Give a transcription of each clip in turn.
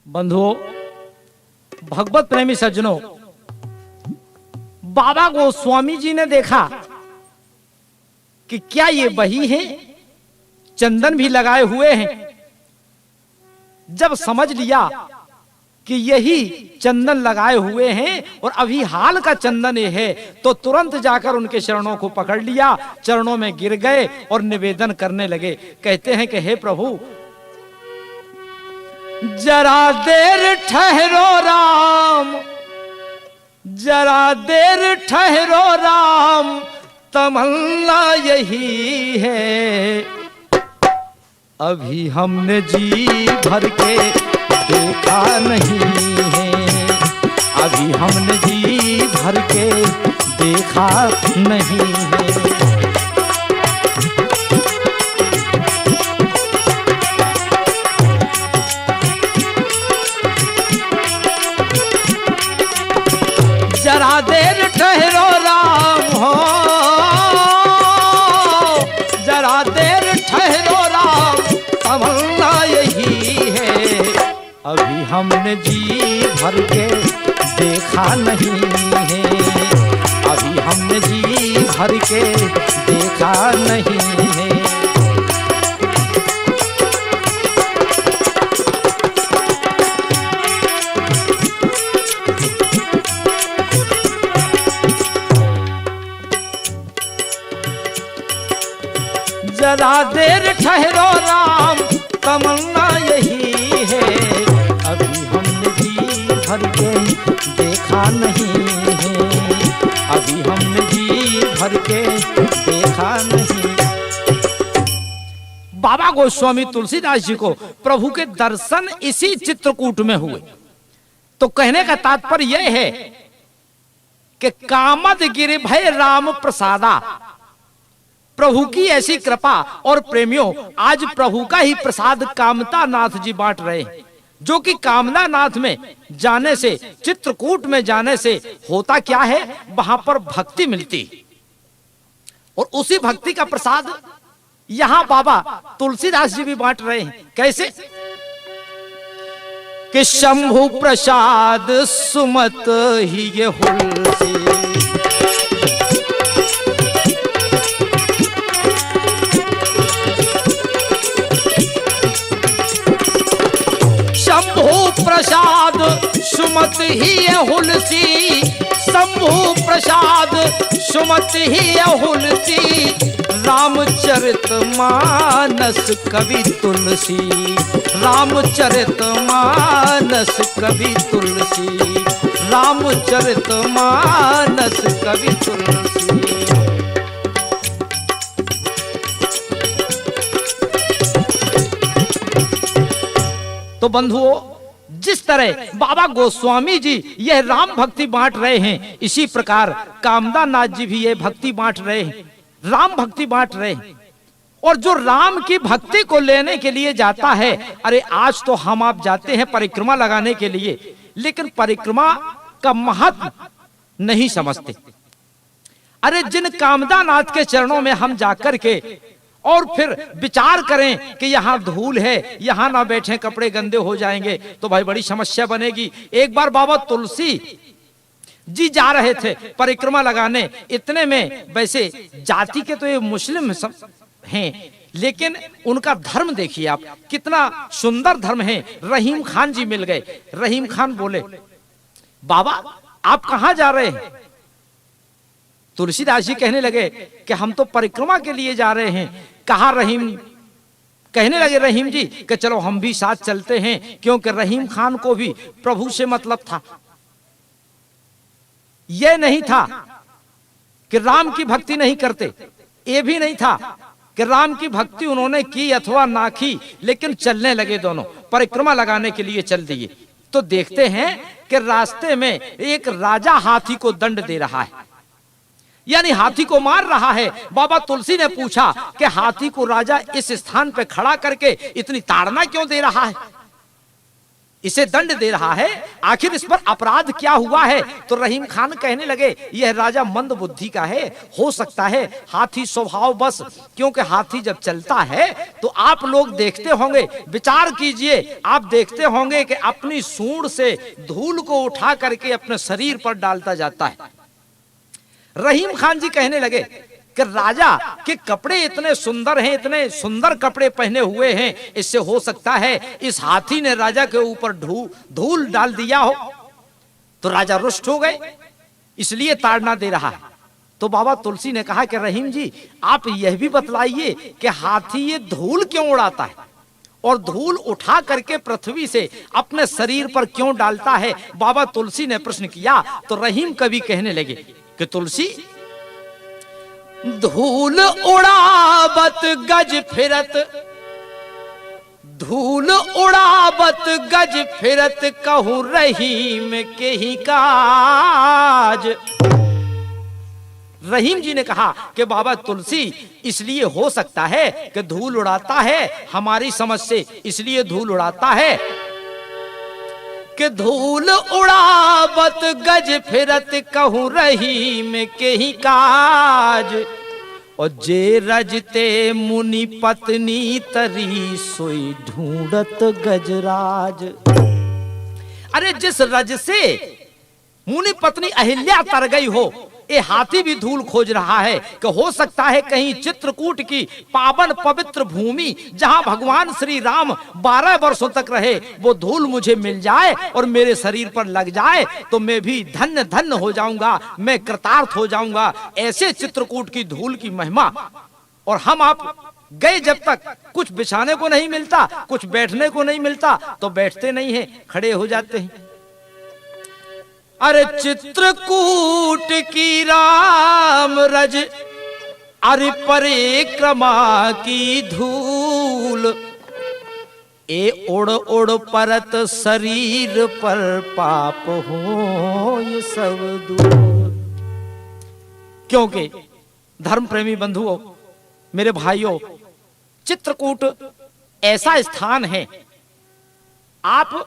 बंधुओं, भगवत प्रेमी सज्जनों, बाबा गोस्वामी जी ने देखा कि क्या ये वही हैं, चंदन भी लगाए हुए हैं। जब समझ लिया कि यही चंदन लगाए हुए हैं और अभी हाल का चंदन ये है, तो तुरंत जाकर उनके चरणों को पकड़ लिया, चरणों में गिर गए और निवेदन करने लगे। कहते हैं कि हे प्रभु, जरा देर ठहरो राम, जरा देर ठहरो राम, तमन्ना यही है। अभी हमने जी भर के देखा नहीं है, अभी हमने जी भर के देखा नहीं है। जरा देर ठहरो राम हो, जरा देर ठहरो राम, तमन्ना यही है। अभी हमने जी भर के देखा नहीं है, अभी हमने जी भर के देखा नहीं है। जरा देर ठहरो राम, तमन्ना यही है। अभी हमने जी भर के देखा नहीं है, अभी हमने जी भर के देखा नहीं। बाबा गोस्वामी तुलसीदास जी को प्रभु के दर्शन इसी चित्रकूट में हुए। तो कहने का तात्पर्य यह है कि कामद गिरिभय राम प्रसादा, प्रभु की ऐसी कृपा। और प्रेमियों, आज प्रभु का ही प्रसाद कामता नाथ जी बांट रहे हैं, जो कि कामना नाथ में जाने से, चित्रकूट में जाने से होता क्या है, वहां पर भक्ति मिलती और उसी भक्ति का प्रसाद यहां बाबा तुलसीदास जी भी बांट रहे हैं। कैसे कि शंभु प्रसाद सुमत ही ये हुलसी, प्रसाद सुमत ही हुलसी, शंभु प्रसाद सुमत ही हुलसी। रामचरित मानस कवि तुलसी, रामचरित मानस कवि तुलसी, रामचरित मानस कवि तुलसी। तो बंधुओं, जिस तरह बाबा गोस्वामी जी यह राम भक्ति बांट रहे हैं, इसी प्रकार कामदा नाथ जी भी यह भक्ति बांट रहे हैं, राम भक्ति बांट रहे हैं। और जो राम की भक्ति को लेने के लिए जाता है, अरे आज तो हम आप जाते हैं परिक्रमा लगाने के लिए, लेकिन परिक्रमा का महत्व नहीं समझते। अरे जिन कामदा नाथ के चरणों में हम जाकर के और फिर विचार करें कि यहाँ धूल है, यहाँ ना बैठे, कपड़े गंदे हो जाएंगे, तो भाई बड़ी समस्या बनेगी। एक बार बाबा तुलसी जी जा रहे थे परिक्रमा लगाने, इतने में वैसे जाति के तो ये मुस्लिम हैं, लेकिन उनका धर्म देखिए आप, कितना सुंदर धर्म है। रहीम खान जी मिल गए। रहीम खान बोले, बाबा आप कहाँ जा रहे हैं? तुलसीदास जी कहने लगे कि हम तो परिक्रमा के लिए जा रहे हैं। कहा रहीम कहने लगे रहीम जी कि चलो हम भी साथ चलते हैं, क्योंकि रहीम खान को भी प्रभु से मतलब था। यह नहीं था कि राम की भक्ति नहीं करते, ये भी नहीं था कि राम की भक्ति उन्होंने की अथवा ना की, लेकिन चलने लगे, दोनों परिक्रमा लगाने के लिए चल दिए। तो देखते हैं कि रास्ते में एक राजा हाथी को दंड दे रहा है, यानी हाथी को मार रहा है। बाबा तुलसी ने पूछा कि हाथी को राजा इस स्थान पे खड़ा करके इतनी ताड़ना क्यों दे रहा है, इसे दंड दे रहा है, आखिर इस पर अपराध क्या हुआ है? तो रहीम खान कहने लगे यह राजा मंद बुद्धि का है, हो सकता है हाथी स्वभाव बस, क्योंकि हाथी जब चलता है तो आप लोग देखते होंगे, विचार कीजिए, आप देखते होंगे कि अपनी सूंड से धूल को उठा करके अपने शरीर पर डालता जाता है। रहीम खान जी कहने लगे कि राजा के कपड़े इतने सुंदर हैं, इतने सुंदर कपड़े पहने हुए हैं, इससे हो सकता है इस हाथी ने राजा के ऊपर धूल डाल दिया हो। तो राजा रुष्ट हो गए, इसलिए ताड़ना दे रहा है। तो बाबा तुलसी ने कहा कि रहीम जी आप यह भी बतलाइए कि हाथी ये धूल क्यों उड़ाता है और धूल उठा करके पृथ्वी से अपने शरीर पर क्यों डालता है? बाबा तुलसी ने प्रश्न किया। तो रहीम कवि कहने लगे कि तुलसी, धूल उड़ावत गज फिरत, धूल उड़ावत गज फिरत, कहूं रहीम के ही काज। रहीम जी ने कहा कि बाबा तुलसी इसलिए हो सकता है कि धूल उड़ाता है, हमारी समझ से इसलिए धूल उड़ाता है कि धूल उड़ावत गज फिरत, कहूं रहीम के ही काज। और जे रजते मुनि पत्नी तरी, सोई ढूंढत गजराज। अरे जिस रज से मुनि पत्नी अहिल्या तर गई हो, ये हाथी भी धूल खोज रहा है कि हो सकता है कहीं चित्रकूट की पावन पवित्र भूमि जहां भगवान श्री राम 12 वर्षों तक रहे, वो धूल मुझे मिल जाए और मेरे शरीर पर लग जाए तो मैं भी धन्य धन्य हो जाऊंगा, मैं कृतार्थ हो जाऊंगा। ऐसे चित्रकूट की धूल की महिमा। और हम आप गए जब तक कुछ बिछाने को नहीं मिलता, कुछ बैठने को नहीं मिलता, तो बैठते नहीं है, खड़े हो जाते हैं। अरे चित्रकूट की राम रज, अरे परिक्रमा की धूल, ए उड़ उड़ परत शरीर पर, पाप हो ये सब दूर। क्योंकि धर्म प्रेमी बंधुओं, मेरे भाइयों, चित्रकूट ऐसा स्थान है, आप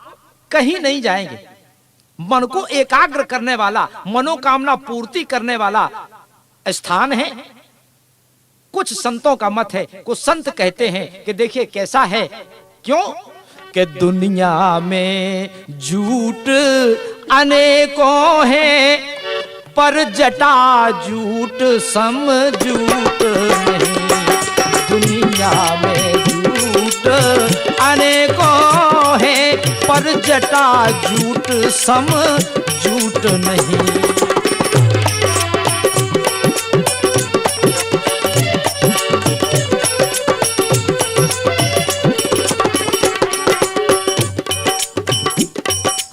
कहीं नहीं जाएंगे, मन को एकाग्र करने वाला, मनोकामना पूर्ति करने वाला स्थान है। कुछ संतों का मत है, कुछ संत कहते हैं कि देखिए कैसा है, क्यों कि दुनिया में झूठ अनेकों हैं, पर जटा झूठ सम झूठ नहीं। दुनिया में झूठ अनेकों हैं, पर जटा झूठ सम झूठ नहीं।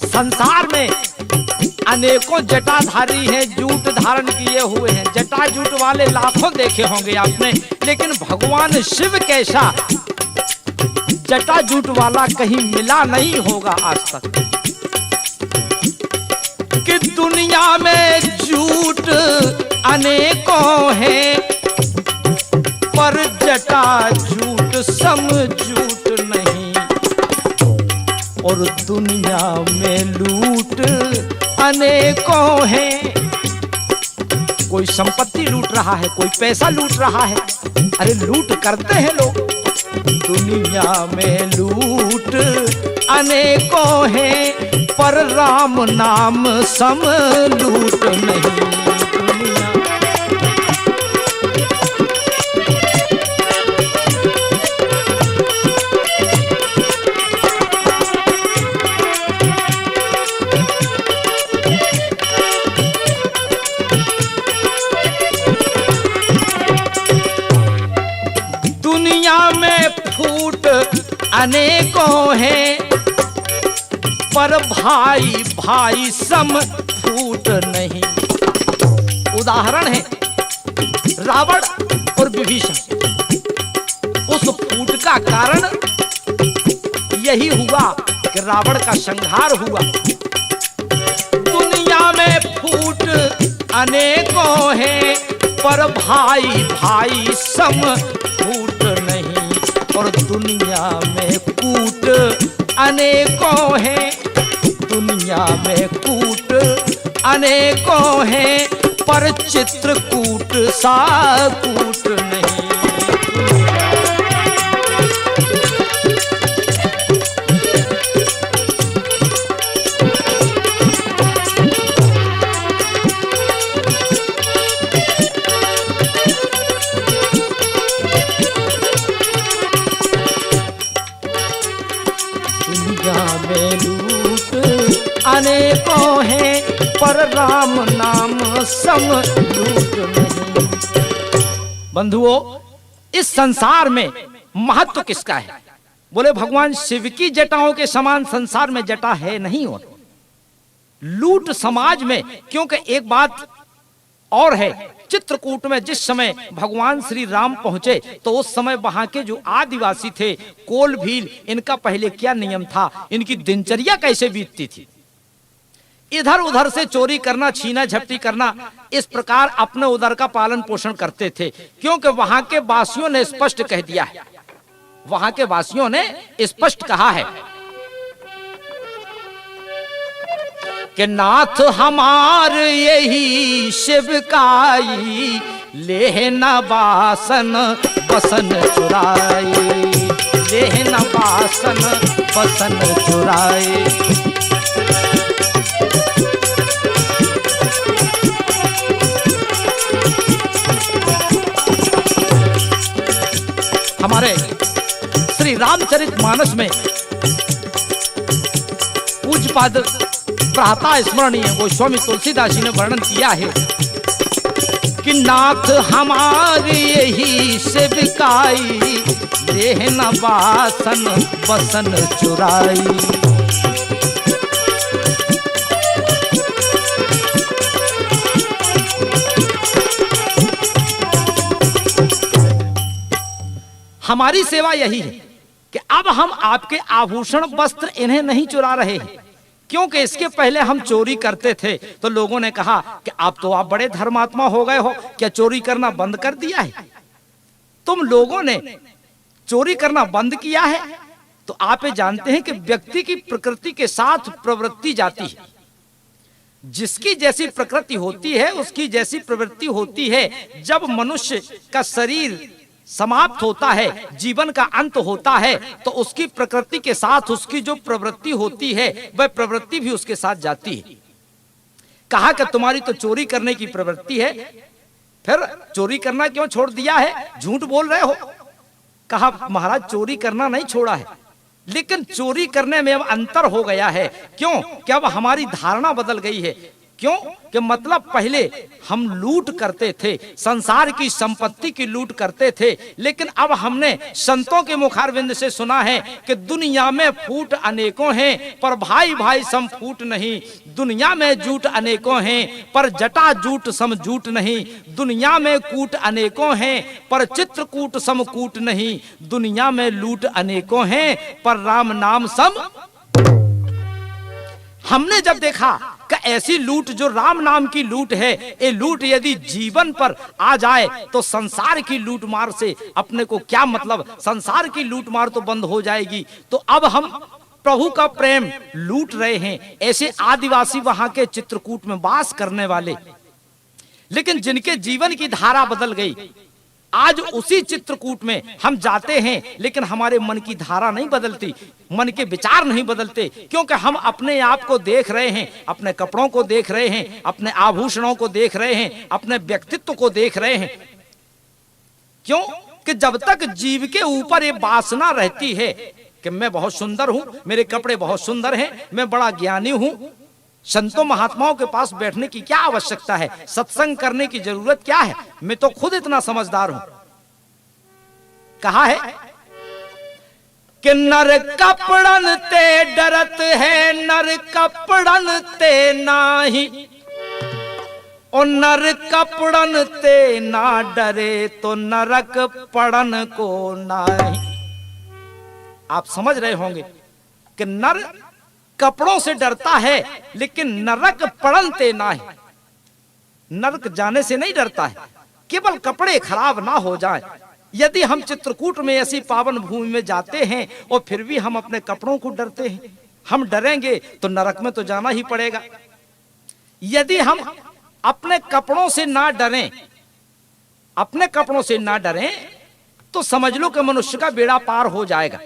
संसार में अनेकों जटाधारी हैं, जूट धारण किए हुए हैं। जटा जूट वाले लाखों देखे होंगे आपने, लेकिन भगवान शिव कैसा जटा जूट वाला कहीं मिला नहीं होगा आज तक। कि दुनिया में झूठ अनेकों हैं, पर जटा झूठ सम झूठ नहीं। और दुनिया में लूट अनेकों हैं, कोई संपत्ति लूट रहा है, कोई पैसा लूट रहा है। अरे लूट करते हैं लोग, दुनिया में लूट अनेकों हैं, पर राम नाम सम लूट नहीं। दुनिया में फूट अनेकों हैं, पर भाई भाई सम फूट नहीं। उदाहरण है रावण और विभीषण। उस फूट का कारण यही हुआ कि रावण का संहार हुआ। दुनिया में फूट अनेकों हैं, पर भाई भाई सम फूट नहीं। और दुनिया में कूट अनेकों हैं, दुनिया में कूट अनेकों हैं, पर चित्रकूट सा कूट नहीं। अनेकों हैं, पर राम नाम सम लूट नहीं। बंधुओं, इस संसार में महत्व किसका है? बोले भगवान शिव की जटाओं के समान संसार में जटा है नहीं। हो लूट समाज में, क्योंकि एक बात और है, चित्रकूट में जिस समय भगवान श्री राम पहुंचे तो उस समय वहां के जो आदिवासी थे, कोल भील, इनका पहले क्या नियम था, इनकी दिनचर्या कैसे बीतती थी। इधर उधर से चोरी करना, छीना झपटी करना, इस प्रकार अपने उधर का पालन पोषण करते थे। क्योंकि वहां के वासियों ने स्पष्ट कह दिया है, वहां के वासियों ने स्पष्ट कहा है कि नाथ हमार यही शिवकाई, लेहना बासन बसन चुराए, लेहना बासन बसन चुराए। हमारे श्री रामचरितमानस में पूज्यपाद प्रातः स्मरणीय गोस्वामी तुलसीदास जी ने वर्णन किया है कि नाथ हमारे यही शिवकाई, लेहना बासन बसन चुराई। हमारी सेवा यही है कि अब हम आपके आभूषण वस्त्र इन्हें नहीं चुरा रहे हैं। क्योंकि इसके पहले हम चोरी करते थे तो लोगों ने कहा कि अब तो आप बड़े धर्मात्मा हो गए हो, क्या चोरी करना बंद कर दिया है? तुम लोगों ने चोरी करना बंद किया है तो आप ये जानते हैं कि व्यक्ति की प्रकृति के साथ प्रवृत्ति जाती है। जिसकी जैसी प्रकृति होती है उसकी जैसी प्रवृत्ति होती है। जब मनुष्य का शरीर समाप्त होता है, जीवन का अंत होता है, तो उसकी प्रकृति के साथ उसकी जो प्रवृत्ति होती है वह प्रवृत्ति भी उसके साथ जाती है। कहा कि तुम्हारी तो चोरी करने की प्रवृत्ति है, फिर चोरी करना क्यों छोड़ दिया है, झूठ बोल रहे हो। कहा महाराज चोरी करना नहीं छोड़ा है, लेकिन चोरी करने में अब अंतर हो गया है। क्यों? कि अब हमारी धारणा बदल गई है। क्यों? कि मतलब पहले हम लूट करते थे, संसार की संपत्ति की लूट करते थे, लेकिन अब हमने संतों के मुखारविंद से सुना है कि दुनिया में फूट अनेकों हैं, पर भाई भाई सम फूट नहीं। दुनिया में जूट अनेकों हैं, पर जटा जूट सम जूट नहीं। दुनिया में कूट अनेकों हैं, पर चित्रकूट सम कूट नहीं। दुनिया में लूट अनेकों हैं, पर राम नाम सम। हमने जब देखा कि ऐसी लूट जो राम नाम की लूट है, ये लूट यदि जीवन पर आ जाए तो संसार की लूट मार से अपने को क्या मतलब, संसार की लूट मार तो बंद हो जाएगी। तो अब हम प्रभु का प्रेम लूट रहे हैं। ऐसे आदिवासी वहां के चित्रकूट में वास करने वाले, लेकिन जिनके जीवन की धारा बदल गई, आज उसी चित्रकूट में हम जाते हैं, लेकिन हमारे मन की धारा नहीं बदलती, मन के विचार नहीं बदलते। क्योंकि हम अपने आप को देख रहे हैं, अपने कपड़ों को देख रहे हैं, अपने आभूषणों को देख रहे हैं, अपने व्यक्तित्व को देख रहे हैं। क्यों? कि जब तक जीव के ऊपर ये वासना रहती है कि मैं बहुत सुंदर हूं, मेरे कपड़े बहुत सुंदर हैं, मैं बड़ा ज्ञानी हूं, संतों महात्माओं के पास बैठने की क्या आवश्यकता है, सत्संग करने की जरूरत क्या है, मैं तो खुद इतना समझदार हूं। कहा है कि नर कपड़न ते डरत है, नर कपड़न ते नाही, और नर कपड़न ते ना डरे तो नरक पड़न को नाही। आप समझ रहे होंगे कि नर कपड़ों से डरता है लेकिन नरक पड़न ते नाही, नरक जाने से नहीं डरता है, केवल कपड़े खराब ना हो जाए। यदि हम चित्रकूट में ऐसी पावन भूमि में जाते हैं और फिर भी हम अपने कपड़ों को डरते हैं, हम डरेंगे तो नरक में तो जाना ही पड़ेगा। यदि हम अपने कपड़ों से ना डरें, अपने कपड़ों से ना डरें तो समझ लो कि मनुष्य का बेड़ा पार हो जाएगा।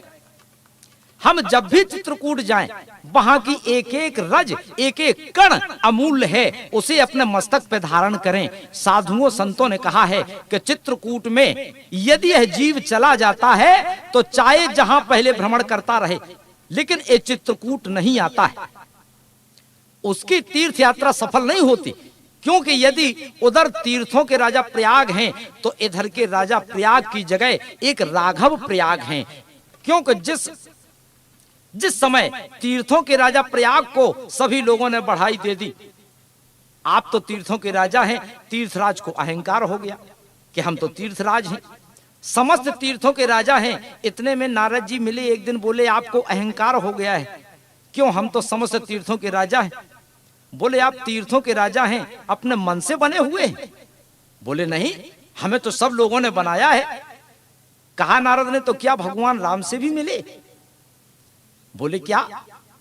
हम जब भी चित्रकूट जाएं, वहां की एक एक रज, एक एक कण अमूल्य है, उसे अपने मस्तक पे धारण करें। साधुओं संतों ने कहा है कि चित्रकूट में यदि यह जीव चला जाता है तो चाहे जहां पहले भ्रमण करता रहे, लेकिन ये चित्रकूट नहीं आता है, उसकी तीर्थ यात्रा सफल नहीं होती। क्योंकि यदि उधर तीर्थों के राजा प्रयाग हैं तो इधर के राजा प्रयाग की जगह एक राघव प्रयाग हैं। क्योंकि जिस समय तीर्थों के राजा प्रयाग को सभी लोगों ने बढ़ाई दे दी, आप तो तीर्थों के राजा हैं, तीर्थराज को अहंकार हो गया कि हम तो तीर्थराज हैं, समस्त तीर्थों के राजा हैं। इतने में नारद जी मिले, एक दिन बोले आपको अहंकार हो गया है, क्यों? हम तो समस्त तीर्थों के राजा हैं। बोले आप तीर्थों के राजा हैं, अपने मन से बने हुए हैं? बोले नहीं, हमें तो सब लोगों ने बनाया है। कहा नारद ने, तो क्या भगवान राम से भी मिले? बोले क्या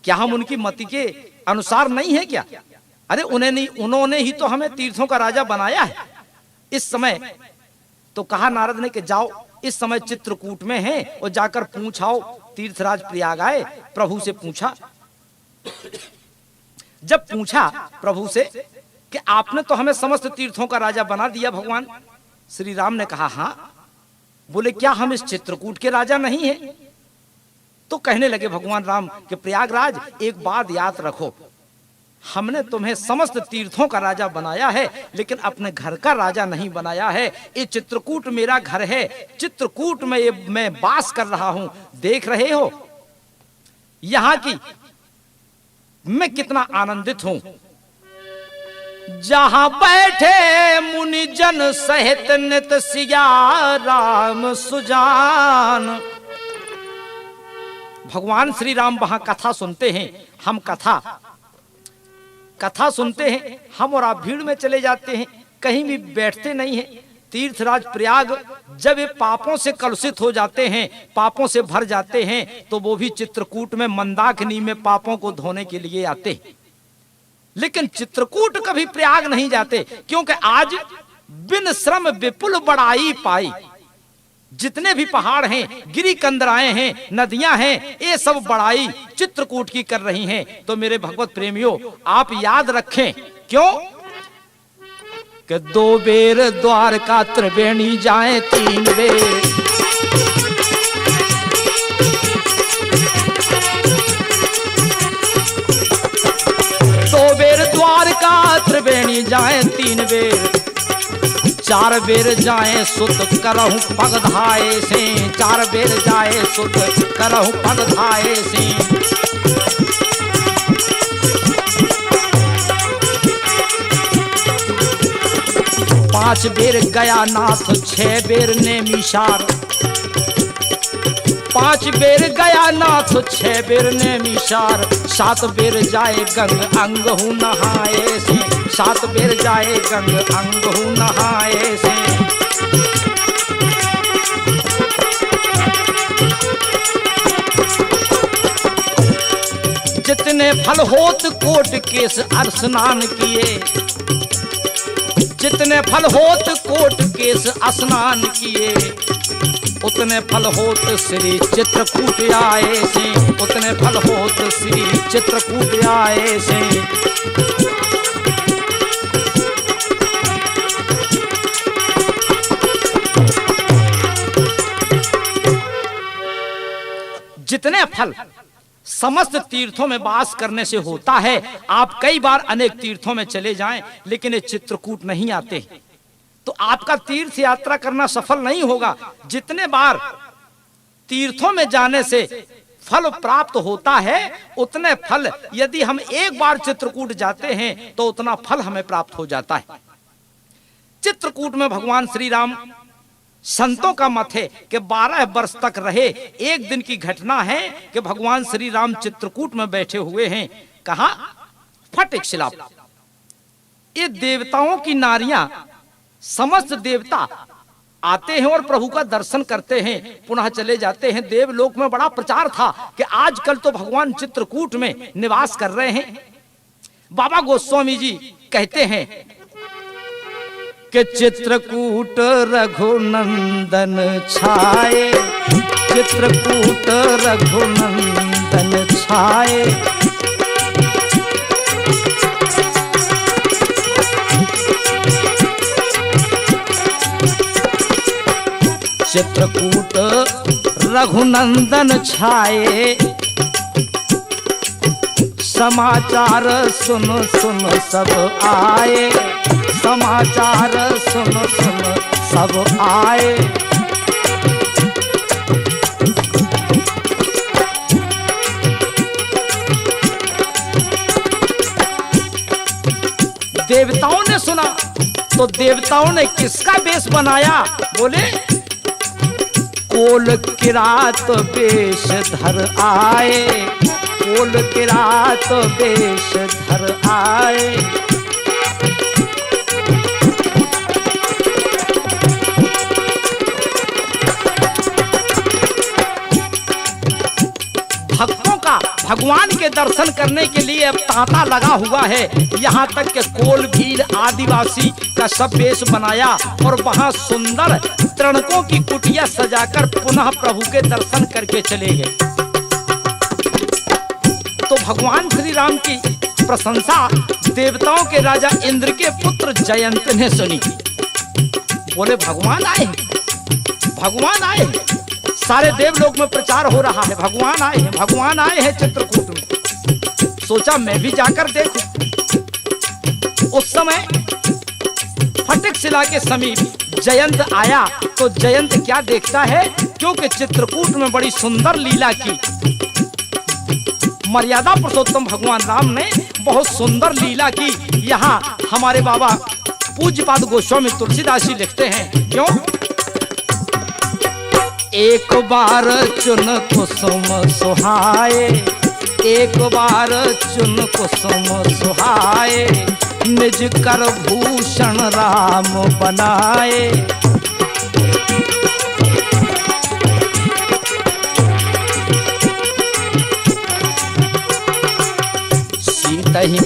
हम उनकी मति के अनुसार नहीं है क्या? अरे उन्होंने ही तो हमें तीर्थों का राजा बनाया है। इस समय तो कहा नारद ने कि जाओ, इस समय चित्रकूट में हैं और जाकर पूछाओ। तीर्थराज प्रयाग आए, प्रभु से पूछा। जब पूछा प्रभु से कि आपने तो हमें समस्त तीर्थों का राजा बना दिया भगवान, श्री राम ने कहा हाँ। बोले क्या हम इस चित्रकूट के राजा नहीं हैं? तो कहने लगे भगवान राम कि प्रयागराज एक बात याद रखो, हमने तुम्हें समस्त तीर्थों का राजा बनाया है लेकिन अपने घर का राजा नहीं बनाया है। ये चित्रकूट मेरा घर है, चित्रकूट में मैं वास कर रहा हूं। देख रहे हो यहां की मैं कितना आनंदित हूं। जहां बैठे मुनि जन सहित नित सिया राम सुजान। भगवान श्री राम वहां कथा सुनते हैं, हम कथा सुनते हैं, हम और आप भीड़ में चले जाते हैं, कहीं भी बैठते नहीं हैं। तीर्थराज प्रयाग जब ये पापों से कलुषित हो जाते हैं, पापों से भर जाते हैं, तो वो भी चित्रकूट में मंदाकिनी में पापों को धोने के लिए आते हैं। लेकिन चित्रकूट कभी प्रयाग नहीं जाते, क्योंकि आज बिन श्रम विपुल बड़ाई पाई। जितने भी पहाड़ हैं, गिरी कंदराएं हैं, नदियां हैं, ये सब बड़ाई चित्रकूट की कर रही हैं। तो मेरे भगवत प्रेमियों, आप याद रखें, क्यों कि 2 बेर द्वारका त्रिवेणी जाए 3 बेर। 2 बेर द्वारका त्रिवेणी जाए 3 बेर। 4 बेर जाए सुत करहु पग धाये से। 4 बेर जाए सुत करहु पग धाये से। 5 बेर गया नाथ 6 बेर नेमिषार। 5 बेर गया नाथ 6 बेर नेमिषार। 7 बेर जाए गंग अंग हूँ नहाए से। 7 बेर जाए गंग अंग हूँ नहाए से। जितने फल होत कोट केस स्नान किए। जितने फल होत कोट केस स्नान किए। उतने फल होत श्री चित्रकूट आए से। उतने फल होत श्री चित्रकूट आए से। जितने फल समस्त तीर्थों में वास करने से होता है। आप कई बार अनेक तीर्थों में चले जाएं, लेकिन ये चित्रकूट नहीं आते, तो आपका तीर्थ यात्रा करना सफल नहीं होगा। जितने बार तीर्थों में जाने से फल प्राप्त होता है, उतने फल यदि हम एक बार चित्रकूट जाते हैं तो उतना फल हमें प्राप्त हो जाता है। चित्रकूट में भगवान श्री राम, संतों का मत है कि 12 वर्ष तक रहे। एक दिन की घटना है कि भगवान श्री राम चित्रकूट में बैठे हुए हैं। कहा? फटिक शिला। ये देवताओं की नारियां, समस्त देवता आते हैं और प्रभु का दर्शन करते हैं, पुनः चले जाते हैं। देवलोक में बड़ा प्रचार था कि आजकल तो भगवान चित्रकूट में निवास कर रहे हैं। बाबा गोस्वामी जी कहते हैं कि चित्रकूट रघुनंदन छाए, चित्रकूट रघुनंदन छाए, चित्रकूट रघुनंदन छाए, समाचार सुन सुन सब आए, समाचार सुन सुन सब आए। देवताओं ने सुना तो देवताओं ने किसका वेश बनाया? बोले कोल किरात वेश धर आए, कोल किरात वेश धर आए। भक्तों का भगवान के दर्शन करने के लिए अब तांता लगा हुआ है। यहाँ तक कि कोल भील आदिवासी का सब वेश बनाया और वहां सुंदर तृणकों की कुटिया सजाकर पुनः प्रभु के दर्शन करके चले गए। तो भगवान श्री राम की प्रशंसा देवताओं के राजा इंद्र के पुत्र जयंत ने सुनी। बोले भगवान आए, भगवान आए। सारे देवलोक में प्रचार हो रहा है, भगवान आए हैं, भगवान आए हैं चित्रकूट में। सोचा मैं भी जाकर देखूं। उस समय फटिक शिला के समीप जयंत आया तो जयंत क्या देखता है? क्योंकि चित्रकूट में बड़ी सुंदर लीला की। मर्यादा पुरुषोत्तम भगवान राम ने बहुत सुंदर लीला की। यहाँ हमारे बाबा पूज्यपाद गोस्वामी तुलसीदास जी लिखते हैं, क्यों? एक बार चुन कुसुम सुहाए, एक बार चुन कुसुम सुहाए, निज कर भूषण राम बनाए। सीत ही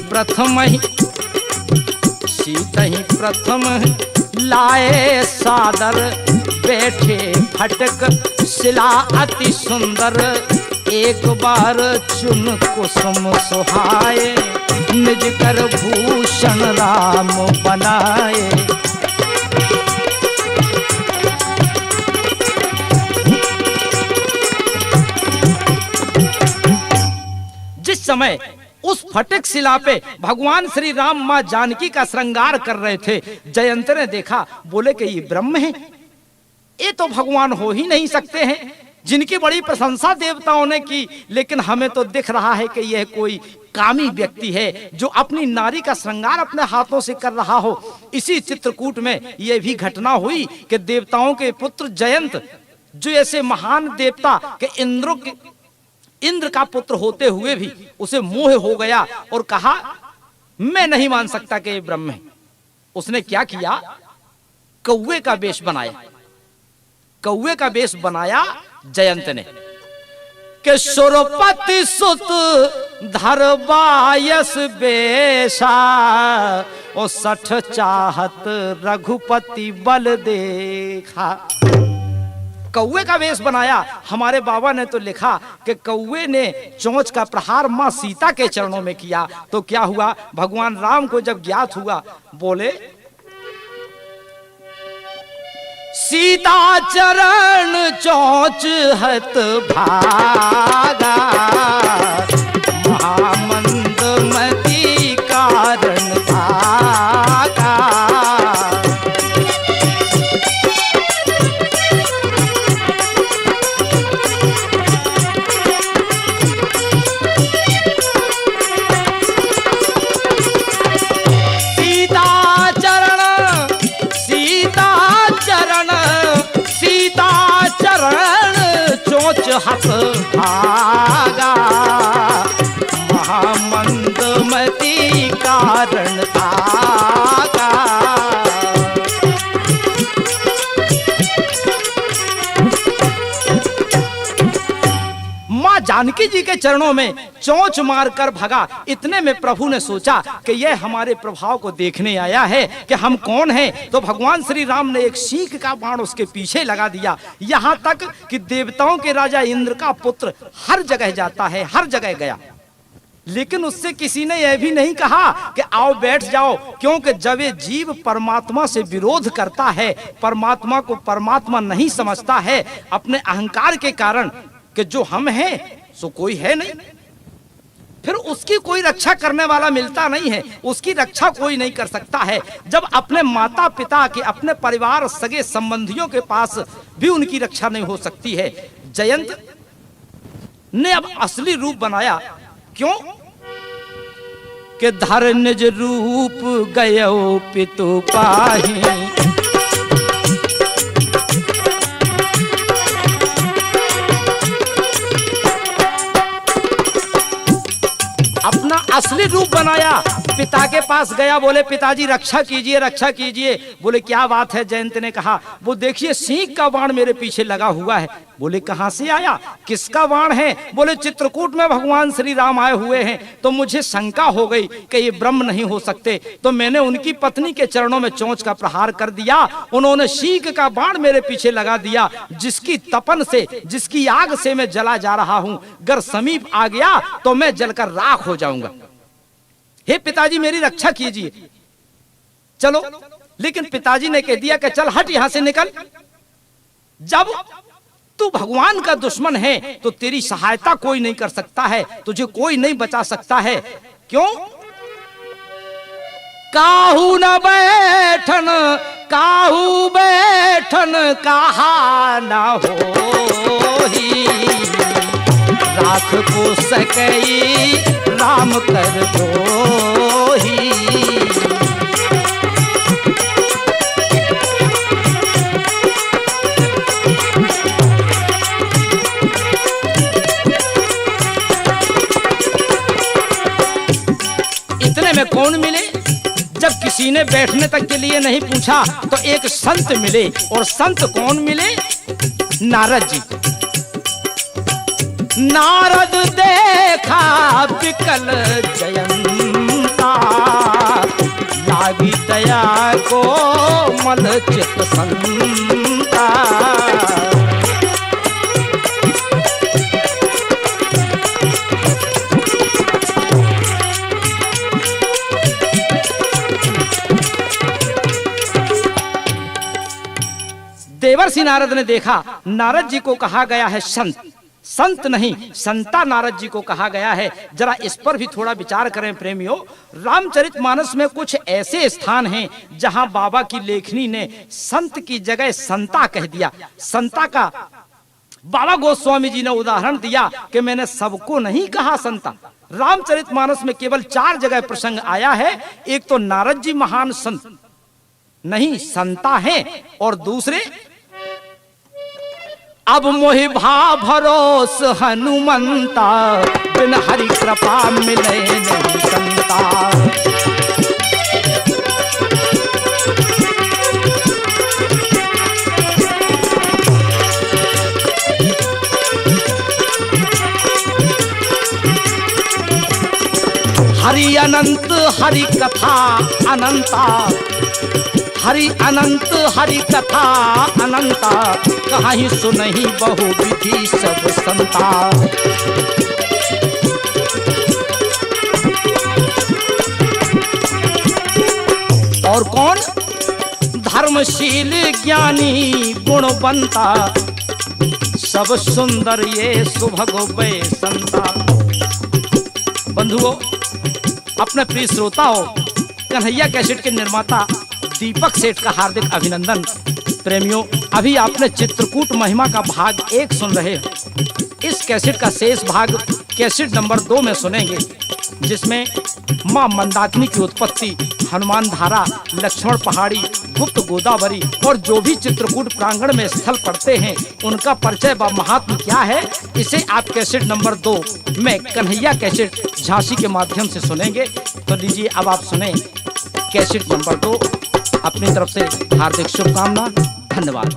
प्रथम लाए सादर, बैठे फटक शिला अति सुंदर। एक बार चुन कुसुम सुहाए, निज कर भूषण राम बनाए। जिस समय उस फटिक शिला पे भगवान श्री राम मां जानकी का श्रृंगार कर रहे थे, जयंत ने देखा। बोले कि ये ब्रह्म है, ये तो भगवान हो ही नहीं सकते हैं, जिनकी बड़ी प्रशंसा देवताओं ने की। लेकिन हमें तो दिख रहा है कि यह कोई कामी व्यक्ति है जो अपनी नारी का श्रृंगार अपने हाथों से कर रहा हो। इसी चित्रकूट में यह भी घटना हुई कि देवताओं के पुत्र जयंत, जो ऐसे महान देवता के इंद्र का पुत्र होते हुए भी उसे मोह हो गया और कहा मैं नहीं मान सकता कि ये ब्रह्म है। उसने क्या किया? कौवे का वेश बनाया। कौवे का वेश बनाया जयंत ने कि सुरपति सुत धरबायस बेशा, ओ 60 चाहत रघुपति बल देखा। कौवे का वेश बनाया। हमारे बाबा ने तो लिखा कि कौवे ने चोंच का प्रहार मां सीता के चरणों में किया। तो क्या हुआ? भगवान राम को जब ज्ञात हुआ, बोले सीता चरण चोंच हत भागा, महामंद मति कारण भागा। कारण आगा। मां जानकी जी के चरणों में चोंच मारकर भगा। इतने में प्रभु ने सोचा कि यह हमारे प्रभाव को देखने आया है कि हम कौन हैं। तो भगवान श्री राम ने एक सीख का बाण उसके पीछे लगा दिया। यहाँ तक कि देवताओं के राजा इंद्र का पुत्र हर जगह जाता है, हर जगह गया, लेकिन उससे किसी ने यह भी नहीं कहा कि आओ बैठ जाओ, क्योंकि जब ये जीव परमात्मा से विरोध करता है, परमात्मा को परमात्मा नहीं समझता है, अपने अहंकार के कारण कि जो हम हैं सो कोई है नहीं, फिर उसकी कोई रक्षा करने वाला मिलता नहीं है, उसकी रक्षा कोई नहीं कर सकता है। जब अपने माता पिता के, अपने परिवार सगे संबंधियों के पास भी उनकी रक्षा नहीं हो सकती है। जयंत ने अब असली रूप बनाया। क्यों कि धर निज रूप गयो पितु पाही, अपना असली रूप बनाया। पिता के पास गया, बोले पिताजी रक्षा कीजिए, रक्षा कीजिए। बोले क्या बात है? जयंत ने कहा, वो देखिए सिंह का बाण मेरे पीछे लगा हुआ है। बोले कहां से आया, किसका बाण है? बोले चित्रकूट में भगवान श्री राम आए हुए हैं। तो मुझे शंका हो गई कि ये ब्रह्म नहीं हो सकते, तो मैंने उनकी पत्नी के चरणों में चोंच का प्रहार कर दिया। उन्होंने सिंह का बाण मेरे पीछे लगा दिया, जिसकी तपन से, जिसकी आग से मैं जला जा रहा हूं। अगर समीप आ गया तो मैं जलकर राख हो जाऊंगा। हे पिताजी मेरी रक्षा कीजिए। चलो, लेकिन पिताजी ने कह दिया कि चल हट यहां से निकल। जब तू भगवान का दुश्मन है तो तेरी सहायता कोई नहीं कर सकता है, तुझे कोई नहीं बचा सकता है। क्यों? काहू न बैठन, काहू बैठन कहा न होही, राख को सकई राम कर दोही। इतने में कौन मिले? जब किसी ने बैठने तक के लिए नहीं पूछा तो एक संत मिले। और संत कौन मिले? नारद जी। नारद देखा विकल जयंता, लागी दया को मल चित संता। देवर्षि नारद ने देखा, नारद जी को कहा गया है संत, संत नहीं संता नारद जी को कहा गया है। जरा इस पर भी थोड़ा विचार करें प्रेमियों। रामचरितमानस में कुछ ऐसे स्थान हैं जहां बाबा की लेखनी ने संत की जगह संता कह दिया। संता का बाबा गोस्वामी जी ने उदाहरण दिया कि मैंने सबको नहीं कहा संता। रामचरितमानस में केवल 4 जगह प्रसंग आया है। एक तो नारद जी महान संत नहीं संता है, और दूसरे अब मोहि भा भरोस हनुमंता, बिन हरि कृपा मिले नहीं संता। हरि अनंत हरि कथा अनंता, हरि अनंत हरि कथा अनंता, कहीं सुनहि बहु विधि सब संता। और कौन? धर्मशील ज्ञानी गुणवंता, सब सुंदर ये सुभगोबे संता। बंधुओं, अपने प्रिय श्रोताओं, कन्हैया कैसेट के निर्माता दीपक सेठ का हार्दिक अभिनंदन। प्रेमियों, अभी आपने चित्रकूट महिमा का भाग 1 सुन रहे हैं। इस कैसेट का शेष भाग कैसेट नंबर 2 में सुनेंगे, जिसमें मां मंदाकिनी की उत्पत्ति, हनुमान धारा, लक्ष्मण पहाड़ी, गुप्त गोदावरी और जो भी चित्रकूट प्रांगण में स्थल पड़ते हैं उनका परिचय व महात्म क्या है, इसे आप कैसेट नंबर 2 में कन्हैया कैसेट झांसी के माध्यम से सुनेंगे। तो लीजिए अब आप सुने कैसेट नंबर 2। अपनी तरफ से हार्दिक शुभकामना, धन्यवाद।